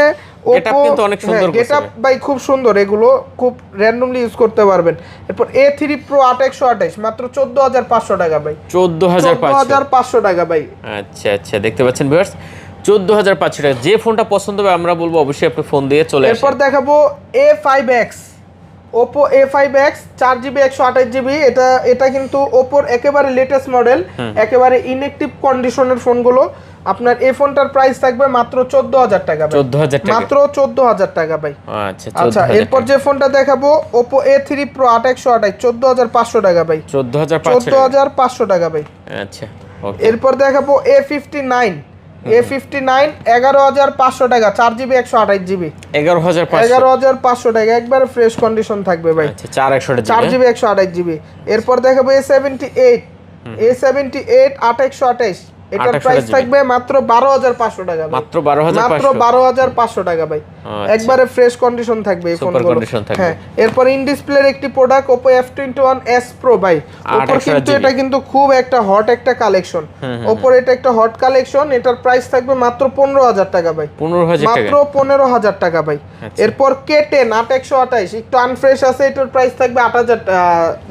এটা কিন্তু অনেক সুন্দর,
গেটআপ ভাই খুব সুন্দর, এগুলো খুব র্যান্ডমলি ইউজ করতে পারবেন। এরপর A3 Pro 8128, মাত্র 14500 টাকা ভাই। 14500 টাকা ভাই।
আচ্ছা, দেখতে পাচ্ছেন ভিউয়ার্স, 14500 টাকা। যে ফোনটা পছন্দ হবে আমরা বলবো অবশ্যই আপনি ফোন দিয়ে চলে আসুন।
এরপর দেখাবো A5X Oppo A5X 4GB 128GB, এটা কিন্তু Oppoর একেবারে লেটেস্ট মডেল, একেবারে ইনঅ্যাক্টিভ কন্ডিশনের ফোনগুলো। আপনার এই ফোনটার প্রাইস থাকবে মাত্র 14000 টাকা ভাই।
14000 টাকা,
মাত্র 14000 টাকা ভাই।
আচ্ছা
আচ্ছা, এরপর যে ফোনটা দেখাবো Oppo A3 Pro 8128 14500 টাকা ভাই। 14500 টাকা ভাই।
আচ্ছা ওকে।
এরপর দেখাবো A59 11500 টাকা 4GB 128GB, 11500 টাকা, একবারে ফ্রেশ কন্ডিশন থাকবে ভাই।
আচ্ছা 4GB
128GB। এরপর দেখাবো A78 8128, এটার প্রাইস থাকবে মাত্র 12500 টাকা,
মাত্র 12500
টাকা ভাই। একবারে ফ্রেশ কন্ডিশন থাকবে এই ফোনগুলো। হ্যাঁ, এরপর ইন ডিসপ্লের একটি প্রোডাক্ট Oppo F21s Pro ভাই। Oppo কিন্তু এটা কিন্তু খুব একটা হট একটা কালেকশন, Oppo এটা একটা হট কালেকশন, এটার প্রাইস থাকবে মাত্র 15000 টাকা ভাই।
15000 টাকা,
মাত্র 15000 টাকা ভাই। এরপর K10 8128 একটু আনফ্রেশ আছে, এটার প্রাইস থাকবে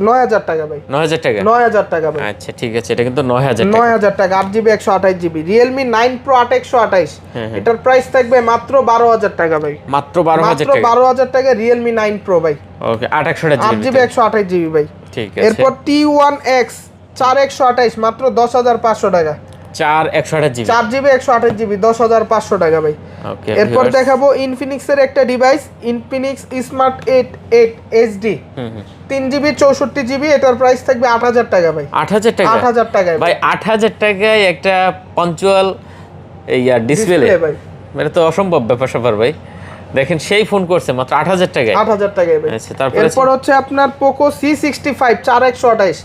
9000 টাকা ভাই। 9000 টাকা ভাই।
আচ্ছা ঠিক আছে, এটা কিন্তু
9000 টাকা 8GB 128GB। Realme 9 Pro 8128, এটার প্রাইস থাকবে মাত্র 12000 টাকা ভাই।
মাত্র 12000
টাকা Realme 9 Pro ভাই।
ওকে 8GB
128GB ভাই।
ঠিক আছে।
এরপর T1X 4128 মাত্র 10500 টাকা,
4128GB
4GB 128GB 10500 টাকা ভাই।
ওকে।
এরপর দেখাবো Infinix এর একটা device Infinix Smart 8 HD 3GB 64GB, এটার প্রাইস থাকবে 8000 টাকা ভাই।
8000 টাকা,
8000 টাকা
ভাই। 8000 টাকায় একটা পাঞ্চুয়াল ডিসপ্লে
ভাই,
মানে তো অসম্ভব ব্যাপার স্যাপার ভাই। দেখেন সেই ফোন করছে মাত্র 8000 টাকায়।
8000 টাকায় ভাই।
আচ্ছা, তারপর
এরপর হচ্ছে আপনার Poco C65 4128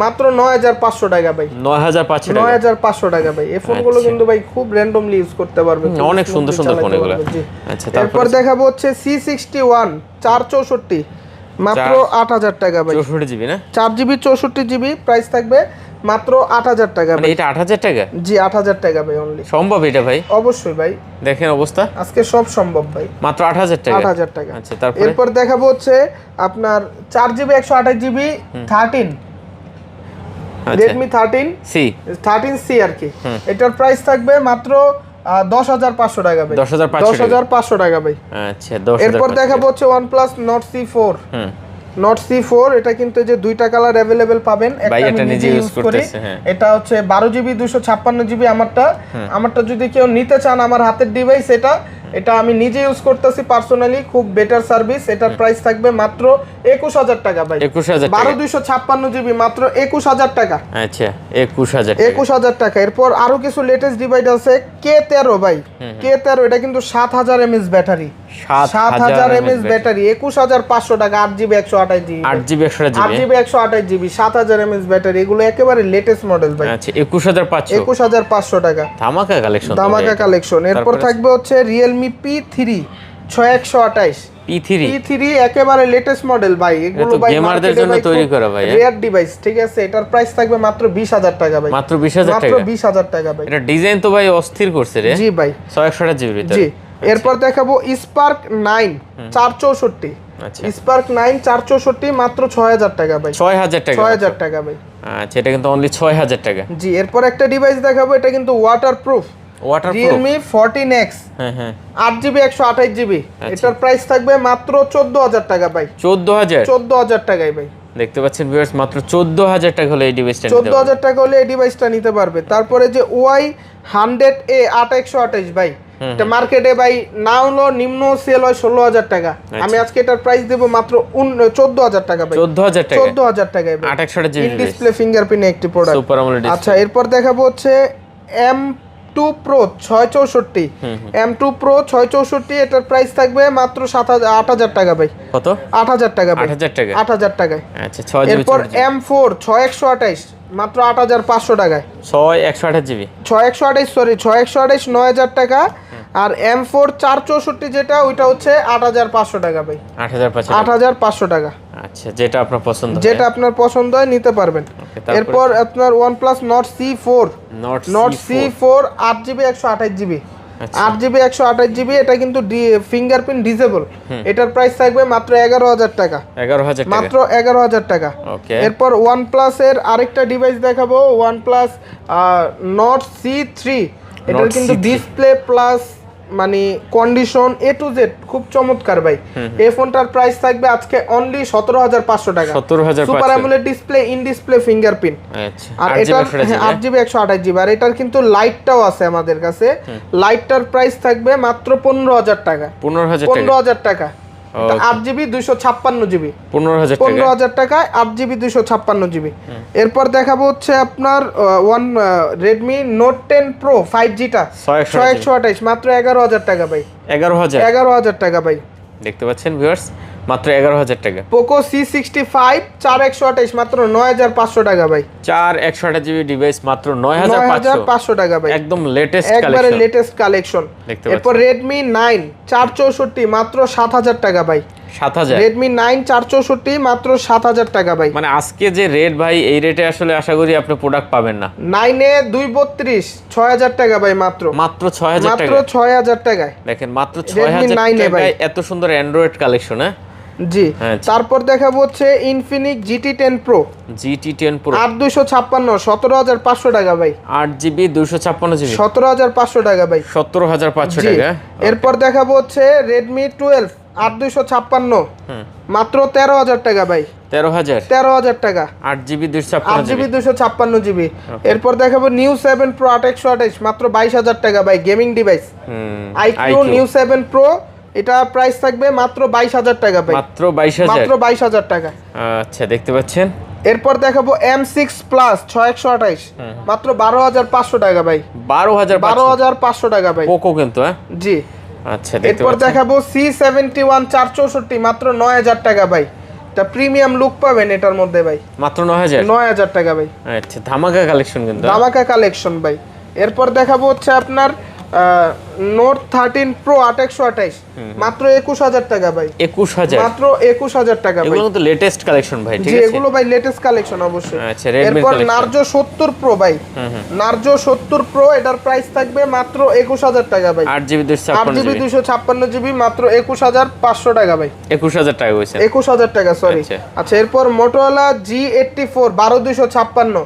মাত্র 9500 টাকা ভাই। 9500 টাকা ভাই। এই ফোনগুলো কিন্তু ভাই খুব র্যান্ডমলি ইউজ করতে পারবে,
অনেক সুন্দর সুন্দর ফোন এগুলো। আচ্ছা,
তারপর দেখাবো হচ্ছে C61 464 মাত্র 8000 টাকা ভাই।
64GB না,
4GB 64GB, প্রাইস থাকবে মাত্র 8000 টাকা
মানে
ভাই।
এটা 8000 টাকা?
জি 8000 টাকা ভাই অনলি।
সম্ভব এটা ভাই?
অবশ্যই ভাই,
দেখেন অবস্থা,
আজকে সব সম্ভব ভাই।
মাত্র 8000 টাকা।
8000 টাকা।
আচ্ছা, তারপর
এরপর দেখাবো হচ্ছে আপনার 4GB 128GB 13 Redmi 13C আর কি, এটার প্রাইস থাকবে মাত্র 10500 টাকা ভাই। 10500 টাকা ভাই।
আচ্ছা 10500।
এরপর দেখাবো হচ্ছে OnePlus Nord C4 এটা কিন্তু যে দুইটা কালার अवेलेबल পাবেন, একটা আমি নিজে ইউজ করি। এটা হচ্ছে 12GB 256GB আমারটা যদি কেউ নিতে চান, আমার হাতের ডিভাইস এটা আমি নিজে ইউজ করতেছি পার্সোনালি, খুব বেটার সার্ভিস। এটার প্রাইস থাকবে মাত্র 21000 টাকা ভাই।
21000 টাকা,
12256GB মাত্র 21000 টাকা।
আচ্ছা 21000 টাকা,
21000 টাকা। এরপর আরো কিছু লেটেস্ট ডিভাইস আছে K13 ভাই। K13 এটা কিন্তু 7000 mAh ব্যাটারি, 7000 mAh ব্যাটারি, 21500 টাকা 8GB 128GB, 8GB 128GB 7000 mAh battery. এগুলো একেবারে লেটেস্ট মডেল ভাই।
আচ্ছা 21500
টাকা,
ধামাকা কালেকশন,
ধামাকা কালেকশন। এরপর থাকবে হচ্ছে Realme P3 6128 P3 একেবারে লেটেস্ট মডেল ভাই। এগুলো ভাই
গেমারদের জন্য তৈরি করা ভাই,
রিয়ার ডিভাইস, ঠিক আছে। এটার প্রাইস থাকবে মাত্র 20000 টাকা ভাই।
মাত্র 20000 টাকা,
মাত্র 20000 টাকা ভাই।
এটা ডিজাইন তো ভাই অস্থির করছে রে।
জি ভাই,
6128GB এর ভিতরে।
জি। এরপর দেখাবো Spark 9 464,
আচ্ছা
Spark 9 464 মাত্র 6000 টাকা ভাই।
6000 টাকা,
6000 টাকা ভাই।
আচ্ছা এটা কিন্তু অনলি 6000 টাকা।
জি। এরপর একটা ডিভাইস দেখাবো, এটা কিন্তু waterproof Realme 14X 8GB 128GB, এটার প্রাইস থাকবে মাত্র 14000 টাকা ভাই। 14000 টাকায় ভাই।
দেখতে পাচ্ছেন ভিউয়ার্স, মাত্র 14000 টাকা হলে এই ডিভাইসটা নিতে পারবে।
14000 টাকা হলে এই ডিভাইসটা নিতে পারবে। তারপরে যে Y100A 8128 ভাই, এটা মার্কেটে ভাই না হলো নিম্ন সেল হয় 16000 টাকা। আমি আজকে এটার প্রাইস দেব মাত্র 14000 টাকা ভাই।
14000 টাকা,
14000 টাকায় ভাই।
8128GB
ইন ডিসপ্লে ফিঙ্গারপ্রিন্ট একটি প্রোডাক্ট,
সুপার আমোলেড ডিসপ্লে।
আচ্ছা, এরপর দেখাবো হচ্ছে M2 Pro 664 M2 Pro 664, এটার প্রাইস থাকবে মাত্র 8000 টাকা ভাই।
কত?
8000 টাকা ভাই।
8000 টাকা,
8000 টাকায়।
আচ্ছা 6GB।
এরপর M4 6128 মাত্র 8500 টাকায়।
6128GB
6128 সরি 6128 9000 টাকা। আর M4 464 যেটা, ওইটা হচ্ছে 8500 টাকা ভাই। 8500 টাকা।
আচ্ছা যেটা আপনার পছন্দ,
যেটা আপনার পছন্দ হয় নিতে পারবেন। এরপর আপনার OnePlus Nord C4 8GB 128GB 8GB 128GB, এটা কিন্তু ফিঙ্গারপ্রিন্ট ডিসেবল। এটার প্রাইস থাকবে মাত্র 11000 টাকা,
11000 টাকা,
মাত্র 11000 টাকা।
ওকে।
এরপর OnePlus এর আরেকটা ডিভাইস দেখাবো, OnePlus Nord C3, এটার কিন্তু ডিসপ্লে প্লাস মানে কন্ডিশন এ টু জেড খুব চমৎকার ভাই। এই ফোনটার প্রাইস থাকবে আজকে অনলি 17,500 টাকা।
17,500
super AMOLED display, in display fingerprint.
আচ্ছা,
আর এটা 8GB 128GB, আর এটার কিন্তু লাইটটাও আছে আমাদের কাছে। লাইটটার প্রাইস থাকবে মাত্র 15,000 টাকা। 15,000 টাকা। 8GB 256GB, 15,000 টাকায় 8GB 256GB। এরপর দেখাবো হচ্ছে আপনার Redmi Note 10 Pro 5G টা 128 মাত্র 11,000 টাকা ভাই। 11,000 টাকা ভাই।
দেখতে পাচ্ছেন ভিউয়ার্স, মাত্র 11,000 টাকা।
Poco C65 4128 মাত্র 9,500 টাকা ভাই।
4128GB ডিভাইস মাত্র 9,500
টাকা ভাই।
একদম লেটেস্ট কালেকশন,
একবারে লেটেস্ট কালেকশন। এরপর Redmi 9 464 মাত্র 7,000 টাকা ভাই।
7,000
Redmi 9 464 মাত্র 7,000 টাকা ভাই।
মানে আজকে যে রেট ভাই, এই রেটে আসলে আশা করি আপনি প্রোডাক্ট পাবেন না।
9 এ 232 6,000 টাকা ভাই। মাত্র
6,000 টাকা,
মাত্র 6,000 টাকায়
দেখেন, মাত্র 6,000 টাকায় এত সুন্দর অ্যান্ড্রয়েড কালেকশন। হ্যাঁ
জি। তারপর দেখাবো হচ্ছে Infinix GT10 Pro
8256
17,500 টাকা ভাই।
8GB 256GB
17,500 টাকা ভাই।
17,500 টাকা।
এরপর দেখাবো হচ্ছে Redmi 12 8256 মাত্র 13,000 টাকা ভাই। 13,000 টাকা।
8GB 256GB।
এরপর দেখাবো New 7 Pro 828 মাত্র 22,000 টাকা ভাই। Gaming device IQ New 7 Pro, এটা প্রাইস থাকবে মাত্র 22,000 টাকা ভাই।
মাত্র 22,000
টাকা।
আচ্ছা, দেখতে পাচ্ছেন।
এরপর দেখাবো M6 Plus 628 মাত্র 12,500 টাকা ভাই। 12,500 টাকা ভাই।
পোকো কিন্তু, হ্যাঁ
জি।
আচ্ছা, দেখতে
এরপর দেখাবো C71 464 মাত্র 9,000 টাকা ভাই। এটা প্রিমিয়াম লুক পাবেন এটার মধ্যে ভাই।
মাত্র 9,000
টাকা ভাই।
আচ্ছা, ধামাকা কালেকশন কিন্তু,
ধামাকা কালেকশন ভাই। এরপর দেখাবো হচ্ছে আপনার Note 13 Pro 828 মাত্র 21,000 টাকা ভাই।
21,000
মাত্র 21,000 টাকা ভাই।
এগুলো তো লেটেস্ট কালেকশন ভাই, ঠিক
জি,
আছে?
এগুলো ভাই লেটেস্ট কালেকশন অবশ্যই।
আচ্ছা, Redmi
এরপর
কালেকশন।
Narzo 70 Pro ভাই। Narzo 70 Pro, এটার প্রাইস থাকবে মাত্র 21,000 টাকা ভাই।
8GB
256GB মাত্র 21,500 টাকা ভাই।
21,000 টাকা হইছে।
21,000 টাকা, সরি। আচ্ছা, এরপর Motorola G84 12256,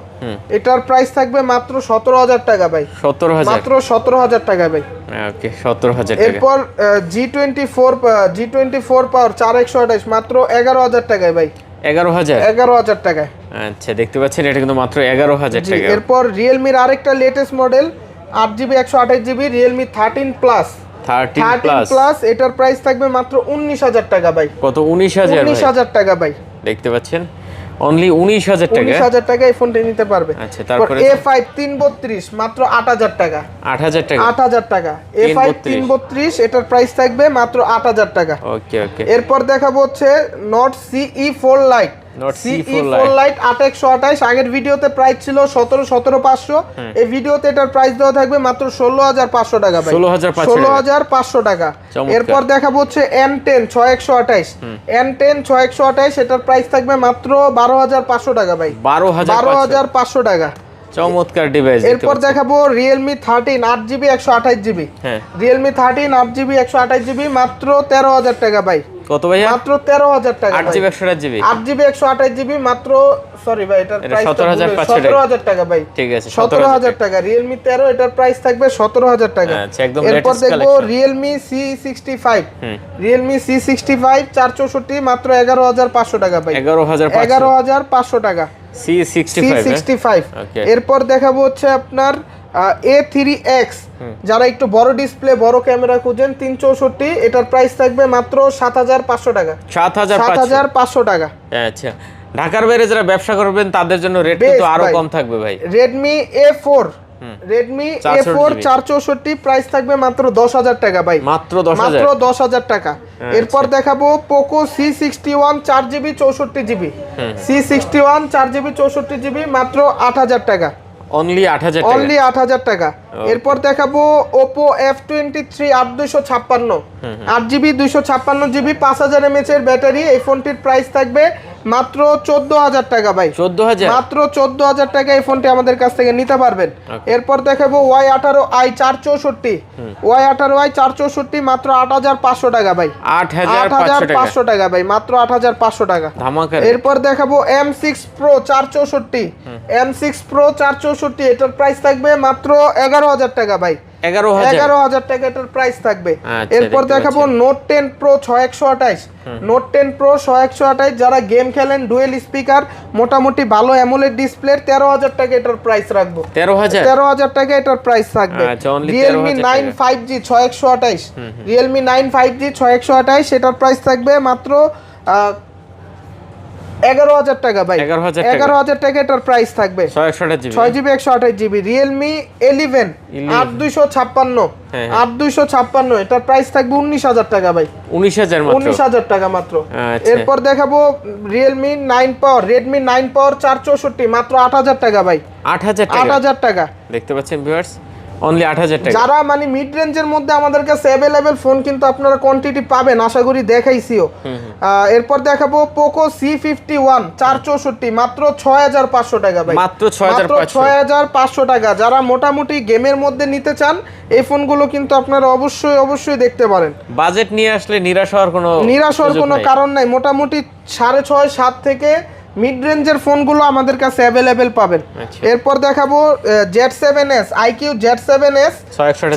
এটার প্রাইস থাকবে মাত্র 17,000 টাকা ভাই।
17,000
মাত্র 17,000 টাকা ভাই।
ওকে, 17,000 টাকা।
এরপর G24 Power 4128 মাত্র 11,000 টাকায় ভাই। 11,000 টাকায়।
আচ্ছা, দেখতে পাচ্ছেন, এটা কিন্তু মাত্র 11,000 টাকা।
এরপর Realme এর আরেকটা latest model 8GB 128GB Realme 13 Plus, এটার প্রাইস থাকবে মাত্র 19,000 টাকা ভাই।
কত? 19,000
টাকা ভাই।
দেখতে পাচ্ছেন, অনলি 19,000 টাকা।
19,000 টাকা এই ফোনটা নিতে পারবে।
আচ্ছা, তারপরে
A5 332 মাত্র 8,000 টাকা।
8,000 টাকা।
8,000 টাকা। A5 332, এটার প্রাইস থাকবে মাত্র 8,000 টাকা।
ওকে।
এরপর দেখাবো হচ্ছে Note CE4 Lite। CE4 Lite 8/128, আগের ভিডিওতে প্রাইস ছিল 17,500, এই ভিডিওতে এটার প্রাইস দেওয়া থাকবে মাত্র 16,500 টাকা ভাই। 16,500 টাকা। এরপর দেখাবো হচ্ছে M10 6/128, M10 6/128, এটার প্রাইস থাকবে মাত্র 12,500 টাকা ভাই। 12,500 টাকা।
চমৎকার ডিভাইস।
এরপর দেখাবো Realme 13 8GB 128GB। Realme 13 8GB 128GB মাত্র 13,000 টাকা ভাই।
কত ভাইয়া?
মাত্র 13,000 টাকা।
8GB 128GB
8GB 128GB মাত্র, সরি ভাই, এটার প্রাইস
17,500
টাকা ভাই।
ঠিক আছে,
17,000 টাকা। Realme 13, এটার প্রাইস থাকবে 17,000 টাকা।
আচ্ছা, একদম
এরপর
লেটেস্ট
দেখবো
collection.
Realme C65, Realme C65 464 মাত্র 11,500 টাকা ভাই। 11,500 টাকা। C65। এরপর দেখাবো হচ্ছে আপনার A3X, যারা একটু বড় ডিসপ্লে, বড় ক্যামেরা খুঁজেন, 364, এটার প্রাইস থাকবে মাত্র 7,500 টাকা। 7,500 টাকা।
আচ্ছা, ঢাকার বাইরে যারা ব্যবসা করবেন তাদের জন্য রেট কিন্তু আরো কম থাকবে ভাই।
Redmi A4 464, প্রাইস থাকবে মাত্র 10,000 টাকা ভাই।
মাত্র
10,000 টাকা। এরপর দেখাবো Poco C61 4GB 64GB, C61 4GB 64GB মাত্র 8,000 টাকা।
অনলি 8,000 টাকা।
অনলি 8,000 টাকা। এরপর দেখাবো Oppo F23 8256, 8GB 256GB 5000 mAh এর ব্যাটারি। এই ফোনটির প্রাইস থাকবে মাত্র 14,000 টাকা ভাই।
14,000
মাত্র 14,000 টাকা এই ফোনটি আমাদের কাছ থেকে নিতে পারবেন। এরপর দেখাবো Y18i 464, Y18i 464 মাত্র 8,500 টাকা ভাই। 8,500 টাকা ভাই। মাত্র 8,500 টাকা। এরপর দেখাবো M6 Pro 464, M6 Pro 464, এটার প্রাইস থাকবে মাত্র 11,000 টাকা ভাই। 11,000 টাকা এটার প্রাইস থাকবে।
আচ্ছা,
এরপর
দেখতে
দেখাবো নোট 10 প্রো 6128। নোট 10 প্রো 6128 যারা গেম খেলেন, ডুয়েল স্পিকার, মোটামুটি ভালো অ্যামোলেড ডিসপ্লে, 13,000 টাকা এটার প্রাইস রাখবো। 13,000 টাকা এটার প্রাইস থাকবে।
আচ্ছা, only
Realme
13,000
9 5G 6128, Realme 9 5G 6128 এটার প্রাইস থাকবে মাত্র 11,000 টাকা ভাই। 11,000 টাকা এটার প্রাইস থাকবে। 6GB 128GB রিয়েলমি 11 8256, 8256 এটার প্রাইস থাকবে 19,000 টাকা ভাই। 19,000 টাকা মাত্র। এরপর দেখাবো রিয়েলমি 9 পাওয়ার, রেডমি 9 পাওয়ার 464 মাত্র 8,000 টাকা ভাই। 8,000 টাকা
দেখতে পাচ্ছেন ভিউয়ার্স, অনলি 8,000 টাকা।
যারা মানে মিড রেঞ্জের মধ্যে আমাদের কাছে अवेलेबल ফোন কিন্তু আপনারা কোয়ান্টিটি পাবেন, আশা করি দেখাইছিও। এরপর দেখাবো পোকো C51 464 মাত্র 6,500 টাকা ভাই।
মাত্র 6,500
টাকা। যারা মোটামুটি গেমের মধ্যে নিতে চান এই ফোনগুলো কিন্তু আপনারা অবশ্যই দেখতে পারেন।
বাজেট নিয়ে আসলে নিরাশ হওয়ার কোনো
কারণ নাই। মোটামুটি 6.5 7 থেকে মিড রেঞ্জের ফোনগুলো আমাদের কাছে अवेलेबल পাবেন। এরপর দেখাবো Z7S IQ Z7S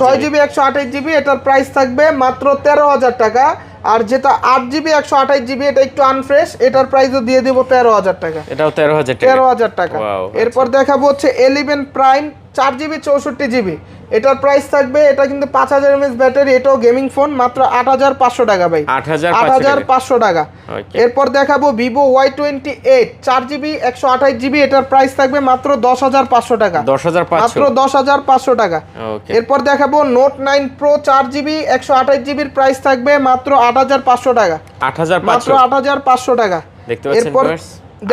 6GB 128GB এটার প্রাইস থাকবে মাত্র 13,000 টাকা। আর যেটা 8GB 128GB এটা একটু আনফ্রেশ, এটার প্রাইসও দিয়ে দেব 13,000 টাকা।
এটাও
13,000 টাকা। এরপর দেখাবো হচ্ছে 11 প্রাইম 4GB 64GB এটার প্রাইস থাকবে, এটা কিন্তু 5000 mAh ব্যাটারি, এটাও গেমিং ফোন, মাত্র 8,500 টাকা ভাই। 8,500 টাকা। এরপর দেখাবো ভিভো Y28 4GB 128GB এটার প্রাইস থাকবে মাত্র 10,500 টাকা। মাত্র 10,500 টাকা। এরপর দেখাবো নোট 9 প্রো 4GB 128GB এর প্রাইস থাকবে মাত্র 8,500 টাকা। মাত্র 8,500 টাকা। এরপর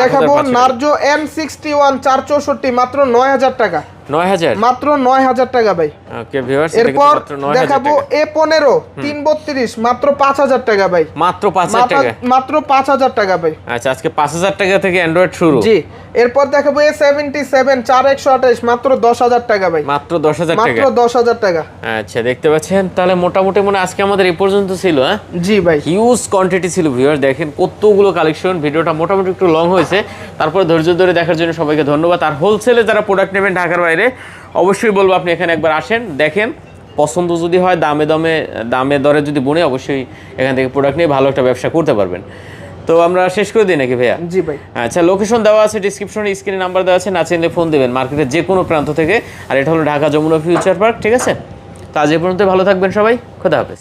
দেখাবো নার্জো M61 464 মাত্র 9,000 টাকা।
9,000
মাত্র 9,000 টাকা ভাই।
ওকে ভিউয়ার্স,
এরপর দেখাবো A15 332 মাত্র 5,000 টাকা ভাই।
মাত্র 5,000 টাকা।
মাত্র 5,000 টাকা ভাই।
আচ্ছা, আজকে 5,000 টাকা থেকে অ্যান্ড্রয়েড শুরু।
জি। এরপর দেখাবো A77 4128 মাত্র 10,000 টাকা ভাই।
মাত্র 10,000 টাকা।
মাত্র 10,000 টাকা।
আচ্ছা, দেখতে পাচ্ছেন তাহলে মোটামুটি মনে আজকে আমাদের এই পর্যন্ত ছিল। হ্যাঁ
জি ভাই,
হিউজ কোয়ান্টিটি ছিল ভিউয়ার্স, দেখেন কতগুলো কালেকশন। ভিডিওটা মোটামুটি একটু লং হয়েছে, তারপরে ধৈর্য ধরে দেখার জন্য সবাইকে ধন্যবাদ। আর হোলসেলে যারা প্রোডাক্ট নেবেন ঢাকার বাইরে, অবশ্যই বলবো আপনি এখানে একবার আসেন, দেখেন, পছন্দ যদি হয় দামে দরে যদি বনে, অবশ্যই এখান থেকে প্রোডাক্ট নিয়ে ভালো একটা ব্যবসা করতে পারবেন। তো আমরা শেষ করে দিই নাকি ভাইয়া?
জি ভাই।
আচ্ছা, লোকেশন দেওয়া আছে ডিসক্রিপশনে, স্ক্রিনে নাম্বার দেওয়া আছে, না চিনলে ফোন দেবেন মার্কেটের যে কোনো প্রান্ত থেকে। আর এটা হলো ঢাকা যমুনা ফিউচার পার্ক, ঠিক আছে? তো আজ এই পর্যন্ত, ভালো থাকবেন সবাই, খোদা হাফেজ।